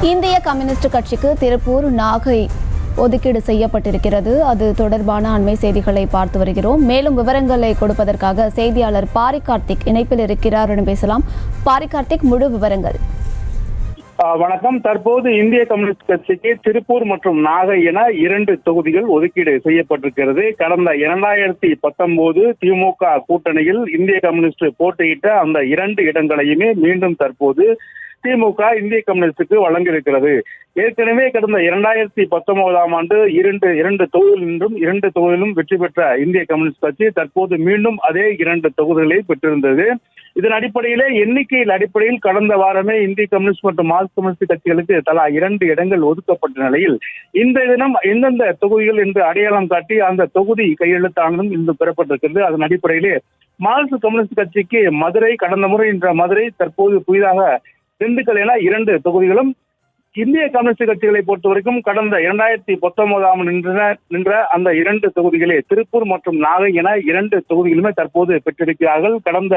இந்திய கம்யூனிஸ்ட் கட்சிக்கு திருப்பூர், நாகை ஒதுக்கீடு செய்யப்பட்டிருக்கிறது. அது தொடர்பான அண்மை செய்திகளை பார்த்து வருகிறோம். மேலும் விவரங்களை கொடுப்பதற்காக செய்தியாளர் பாரி கார்த்திக் இணைப்பில் இருக்கிறார். பேசலாம். பாரி கார்த்திக், முழு விவரங்கள். வணக்கம். தற்போது இந்திய கம்யூனிஸ்ட் கட்சிக்கு திருப்பூர் மற்றும் நாகை என 2 தொகுதிகள் ஒதுக்கீடு செய்யப்பட்டிருக்கிறது. கடந்த 2019 திமுக கூட்டணியில் இந்திய கம்யூனிஸ்ட் போட்டியிட்ட அந்த 2 இடங்களையுமே மீண்டும் தற்போது திமுக இந்திய கம்யூனிஸ்டுக்கு வழங்கியிருக்கிறது. ஏற்கனவே கடந்த 2019ஆம் ஆண்டு இரண்டு தொகுதியில் நின்றும் 2 தொகுதியிலும் வெற்றி பெற்ற இந்திய கம்யூனிஸ்ட் கட்சி தற்போது மீண்டும் அதே 2 தொகுதிகளை பெற்றிருந்தது. இதன் அடிப்படையிலே எண்ணிக்கையில் அடிப்படையில் கடந்த வாரமே இந்திய கம்யூனிஸ்ட் மற்றும் மார்க்சிஸ்ட் கம்யூனிஸ்ட் கட்சிகளுக்கு தலா 2 இடங்கள் ஒதுக்கப்பட்ட நிலையில் இந்த தினம் எந்தெந்த தொகுதிகள் என்று அடையாளம் காட்டி அந்த தொகுதி கையெழுத்தானதும் இன்று பெறப்பட்டிருக்கிறது. அதன் அடிப்படையிலே மார்க்சிஸ்ட் கம்யூனிஸ்ட் கட்சிக்கு மதுரை, கடந்த முறை என்ற மதுரை, தற்போது புதிதாக திண்டுக்கல் என 2 தொகுதிகளும், இந்திய கம்யூனிஸ்ட் கட்சிகளை பொறுத்தவரைக்கும் கடந்த 2019ஆம் நின்ற அந்த 2 தொகுதிகளே திருப்பூர் மற்றும் நாகை என 2 தொகுதிகளுமே தற்போது பெற்றிருக்கிறார்கள். கடந்த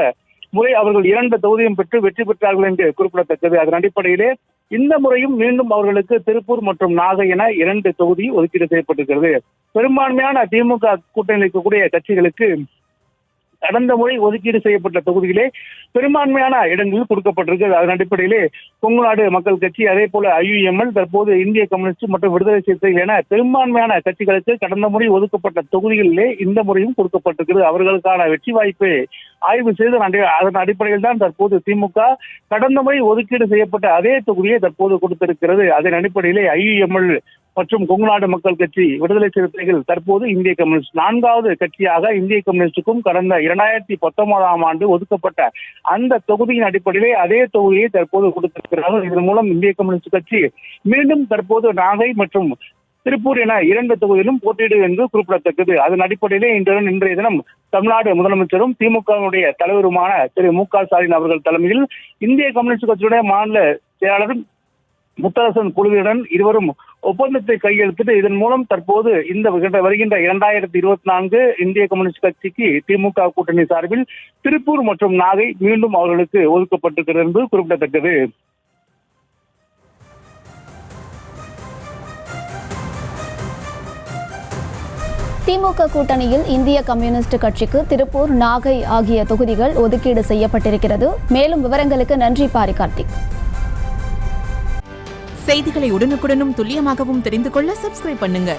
முறை அவர்கள் 2 தொகுதியும் பெற்று வெற்றி பெற்றார்கள் என்று குறிப்பிடத்தக்கது. அதன் அடிப்படையிலே இந்த முறையும் மீண்டும் அவர்களுக்கு திருப்பூர் மற்றும் நாகை என 2 தொகுதி ஒதுக்கீடு செய்யப்பட்டிருக்கிறது. பெரும்பான்மையான திமுக கூட்டணியில் இருக்கக்கூடிய கட்சிகளுக்கு கடந்த முறை ஒதுக்கீடு செய்யப்பட்ட தொகுதிகளே பெரும்பான்மையான இடங்களில் கொடுக்கப்பட்டிருக்கு. அதன் அடிப்படையிலே கொங்குநாடு மக்கள் கட்சி, அதே போல IUML, தற்போது இந்திய கம்யூனிஸ்ட் மற்றும் விடுதலை சிறுத்தைகள் என பெரும்பான்மையான கட்சிகளுக்கு கடந்த முறை ஒதுக்கப்பட்ட தொகுதிகளிலே இந்த முறையும் கொடுக்கப்பட்டிருக்கிறது. அவர்களுக்கான வெற்றி வாய்ப்பை ஆய்வு செய்து அதன் அடிப்படையில் தான் தற்போது திமுக கடந்த முறை ஒதுக்கீடு செய்யப்பட்ட அதே தொகுதியை தற்போது கொடுத்திருக்கிறது. அதன் அடிப்படையிலே IUML மற்றும் கொங்குநாடு மக்கள் கட்சி, விடுதலை சிறுத்தைகள் தற்போது இந்திய கம்யூனிஸ்ட் 4வது கட்சியாக இந்திய கம்யூனிஸ்டுக்கும் கடந்த 2019ஆம் ஆண்டு ஒதுக்கப்பட்ட அந்த தொகுதியின் அடிப்படையிலே அதே தொகுதியை தற்போது கொடுத்திருக்கிறார்கள். இதன் மூலம் இந்திய கம்யூனிஸ்ட் கட்சி மீண்டும் தற்போது நாகை மற்றும் திருப்பூர் என 2 தொகுதியிலும் போட்டியிடும் என்று குறிப்பிடத்தக்கது. அதன் அடிப்படையிலே இன்றைய தினம் தமிழ்நாடு முதலமைச்சரும் திமுகவுடைய தலைவருமான திரு மு.க. ஸ்டாலின் அவர்கள் தலைமையில் இந்திய கம்யூனிஸ்ட் கட்சியுடைய மாநில செயலாளரும் முத்தரசன் குழுவினுடன் இருவரும் ஒப்பந்தத்தை கையெழுத்திட்டு இதன் மூலம் தற்போது இந்த வருகின்ற 2024 இந்திய கம்யூனிஸ்ட் கட்சிக்கு திமுக கூட்டணி சார்பில் திருப்பூர் மற்றும் நாகை மீண்டும் அவர்களுக்கு ஒதுக்கப்பட்டிருக்கிறது என்று குறிப்பிடத்தக்கது. திமுக கூட்டணியில் இந்திய கம்யூனிஸ்ட் கட்சிக்கு திருப்பூர், நாகை ஆகிய தொகுதிகள் ஒதுக்கீடு செய்யப்பட்டிருக்கிறது. மேலும் விவரங்களுக்கு நன்றி பாரி கார்த்திக். செய்திகளை உடனுக்குடனும் துல்லியமாகவும் தெரிந்து கொள்ள சப்ஸ்கிரைப் பண்ணுங்க.